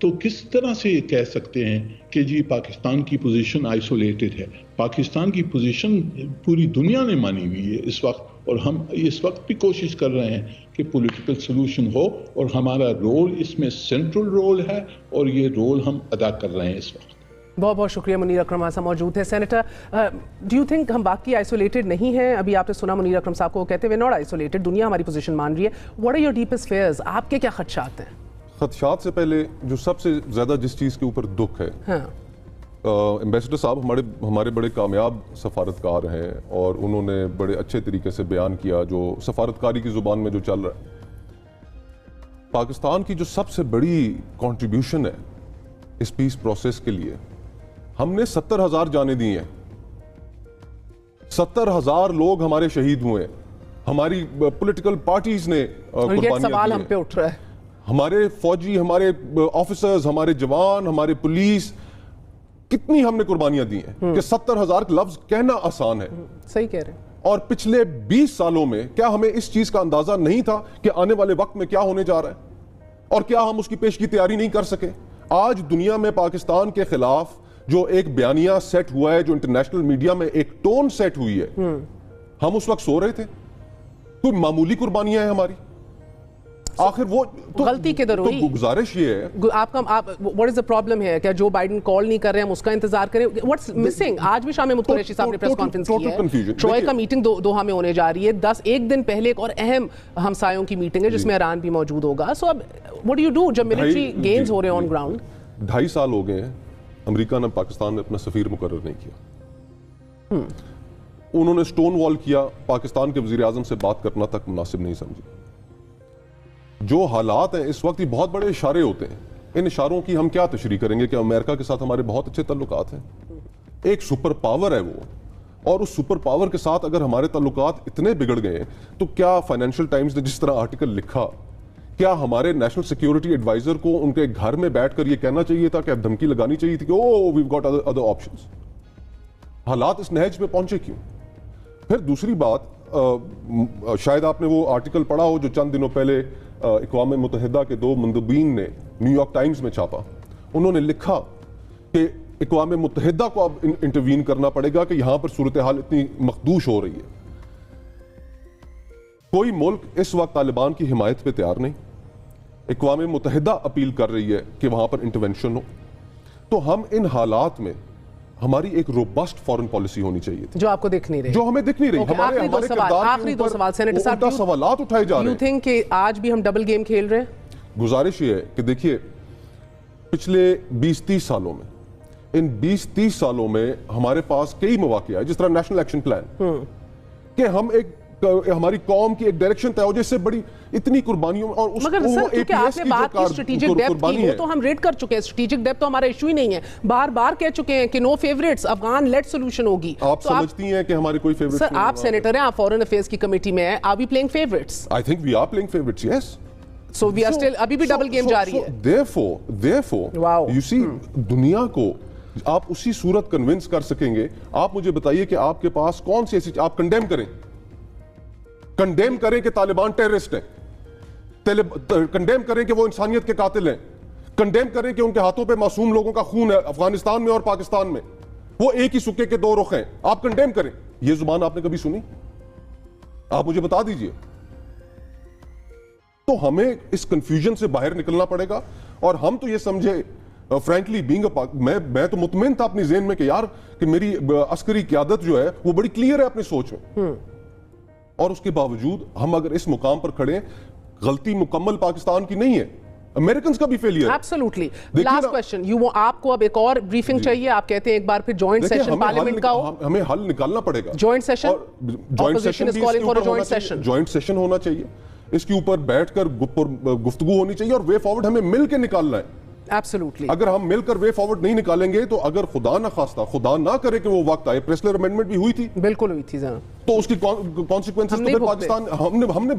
تو کس طرح سے یہ کہہ سکتے ہیں کہ جی پاکستان کی پوزیشن آئسولیٹڈ ہے؟ پاکستان کی پوزیشن پوری دنیا نے مانی ہوئی ہے اس وقت، اور ہم اس وقت بھی کوشش کر رہے ہیں کہ پولیٹیکل سلوشن ہو، اور ہمارا رول اس میں سینٹرل رول ہے، اور یہ رول ہم ادا کر رہے ہیں اس وقت۔ بہت بہت شکریہ منیر اکرم ہمارے ساتھ موجود ہے۔ سینیٹر، ڈو یو تھنک ہم واقعی آئسولیٹڈ نہیں ہیں؟ ابھی آپ نے سنا منیر اکرم صاحب کو کہتے ہوئے ناٹ آئسولیٹڈ، دنیا ہماری پوزیشن مان رہی ہے۔ What are your deepest fears? آپ کے کیا خدشات ہیں؟ خدشات سے پہلے جو سب سے زیادہ جس چیز کے اوپر دکھ ہے، ایمبیسڈر صاحب ہمارے بڑے کامیاب سفارتکار ہیں، اور انہوں نے بڑے اچھے طریقے سے بیان کیا جو سفارتکاری کی زبان میں جو چل رہا ہے۔ پاکستان کی جو سب سے بڑی کنٹریبیوشن ہے اس پیس پروسیس کے لیے، ہم نے 70,000 جانیں دی ہیں، 70,000 لوگ ہمارے شہید ہوئے ہیں، ہماری پولیٹیکل پارٹیز نے یہ سوال ہم پہ اٹھ رہا ہے، ہمارے فوجی، ہمارے آفیسرز، ہمارے جوان، ہمارے پولیس، کتنی ہم نے قربانیاں دی ہیں کہ 70,000 لفظ کہنا آسان ہے۔ صحیح کہہ رہے ہیں۔ اور پچھلے 20 سالوں میں کیا ہمیں اس چیز کا اندازہ نہیں تھا کہ آنے والے وقت میں کیا ہونے جا رہا ہے، اور کیا ہم اس کی پیش کی تیاری نہیں کر سکے؟ آج دنیا میں پاکستان کے خلاف جو ایک بیانیہ سیٹ ہوا ہے، جو انٹرنیشنل میڈیا میں ایک ٹون سیٹ ہوئی ہے، ہم اس وقت سو رہے تھے؟ کوئی معمولی قربانیاں ہیں ہماری؟ آخر وہ غلطی کدھر ہوئی؟ تو گزارش یہ ہے، what is the problem ہے؟ کیا جو بائیڈن کال نہیں کر رہے ہم اس کا انتظار کریں؟ what's missing؟ آج بھی شاہ محمود قریشی صاحب نے پریس کانفرنس کی ہے، ٹروئے کا میٹنگ دوحہ میں ہونے جا رہی ہے، ایک دن پہلے ایک اور اہم ہمسایوں کی میٹنگ ہے جس میں ایران بھی موجود ہوگا۔ سو اب what do you do جب ملٹری گینز ہو رہے ہیں آن گراؤنڈ؟ 2.5 سال ہو گئے ہیں امریکہ نے پاکستان میں اپنا سفیر مقرر نہیں کیا۔ انہوں نے سٹون وال کیا، پاکستان کے وزیر اعظم سے بات کرنا تک مناسب نہیں سمجھی۔ جو حالات ہیں اس وقت، یہ بہت بڑے اشارے ہوتے ہیں، ان اشاروں کی ہم کیا تشریح کریں گے کہ امریکہ کے ساتھ ہمارے بہت اچھے تعلقات ہیں، ایک سپر پاور ہے وہ، اور اس سپر پاور کے ساتھ اگر ہمارے تعلقات اتنے بگڑ گئے تو کیا فائنینشل ٹائمز نے جس طرح آرٹیکل لکھا، کیا ہمارے نیشنل سیکیورٹی ایڈوائزر کو ان کے گھر میں بیٹھ کر یہ کہنا چاہیے تھا کہ دھمکی لگانی چاہیے تھی کہ اوہ ویو گاٹ ادر آپشنز؟ حالات اس نہج پہ پہنچے کیوں؟ پھر دوسری بات، شاید آپ نے وہ آرٹیکل پڑھا ہو جو چند دنوں پہلے اقوام متحدہ کے 2 مندوبین نے نیو یارک ٹائمز میں چھاپا۔ انہوں نے لکھا کہ اقوام متحدہ کو اب انٹروین کرنا پڑے گا کہ یہاں پر صورتحال اتنی مخدوش ہو رہی ہے۔ کوئی ملک اس وقت طالبان کی حمایت پہ تیار نہیں، اقوام متحدہ اپیل کر رہی ہے کہ وہاں پر انٹرونشن ہو، تو ہم ان حالات میں ہماری ایک روبسٹ فارن پالیسی ہونی چاہیے تھی جو آپ کو دکھ نہیں رہی، جو ہمیں دکھ نہیں رہی۔ آخری 2 سوال سینیٹر صاحب، الٹا سوالات اٹھائے جا رہے ہیں۔ یو تھنک کہ آج بھی ہم ڈبل گیم کھیل رہے ہیں؟ گزارش یہ ہے کہ دیکھیے پچھلے 20-30 سالوں میں، ان 20-30 سالوں میں ہمارے پاس کئی مواقع آئے، جس طرح نیشنل ایکشن پلان، کہ ہم ہماری قوم کی ایک ڈائریکشن طے ہو جس سے بڑی اتنی قربانیوں، اور مگر سر کیونکہ آپ نے بات کی اسٹریٹجک ڈیپتھ کی، وہ تو ہم ریٹ کر چکے ہیں، اسٹریٹجک ڈیپتھ تو ہمارا ایشو ہی نہیں ہے، بار بار کہہ چکے ہیں کہ نو فیوریٹس، افغان لیڈ سولوشن ہوگی۔ آپ سمجھتی ہیں کہ ہماری کوئی فیوریٹس؟ سر آپ سینیٹر ہیں، آپ فورن افیئرز کی کمیٹی میں ہیں، are we playing favourites? I think we are playing favourites, yes. So we are still, ابھی بھی ڈبل گیم جاری ہے۔ therefore you see دنیا کو آپ اسی صورت کنونس کر سکیں گے۔ آپ مجھے بتائیے کہ آپ کے پاس کون سی ایسی، آپ کنڈیم کریں کہ طالبان ٹیررسٹ ہیں، کنڈیم کریں کہ وہ انسانیت کے قاتل ہیں، کنڈیم کریں کہ ان کے ہاتھوں پہ معصوم لوگوں کا خون ہے افغانستان میں اور پاکستان میں، وہ ایک ہی سکے کے 2 رخ ہیں، آپ کنڈیم کریں۔ یہ زبان آپ نے کبھی سنی؟ آپ مجھے بتا دیجئے۔ تو ہمیں اس کنفیوژن سے باہر نکلنا پڑے گا، اور ہم تو یہ سمجھے فرینکلی بینگ میں تو مطمئن تھا اپنی ذہن میں کہ یار کہ میری عسکری قیادت جو ہے وہ بڑی کلیئر ہے اپنی سوچ میں، اور اس کے باوجود ہم اگر اس مقام پر کھڑے ہیں، غلطی مکمل پاکستان کی نہیں ہے، امریکنز کا بھی فیلئر ہے۔ ایبسولوٹلی۔ لاسٹ کوسچن، آپ کو اب ایک اور بریفنگ چاہیے، آپ کہتے ہیں ایک بار پھر جوائنٹ سیشن پارلیمنٹ کا ہو، ہمیں حل نکالنا پڑے گا۔ Joint session, opposition is calling for a joint session, joint session ہونا چاہیے، اس کے اوپر بیٹھ کر گفتگو ہونی چاہیے، اور وے فارورڈ ہمیں مل کے نکالنا ہے۔ ایبسولوٹلی۔ اگر ہم مل کر وے فارورڈ نہیں نکالیں گے تو اگر خدا نہ خواستہ، خدا نہ کرے کہ وہ وقت آئے، پریسلر امینڈمنٹ بھی ہوئی تھی، بالکل ہوئی تھی، تو اس کی کانسیکوینسز تو پھر پاکستان ہم نے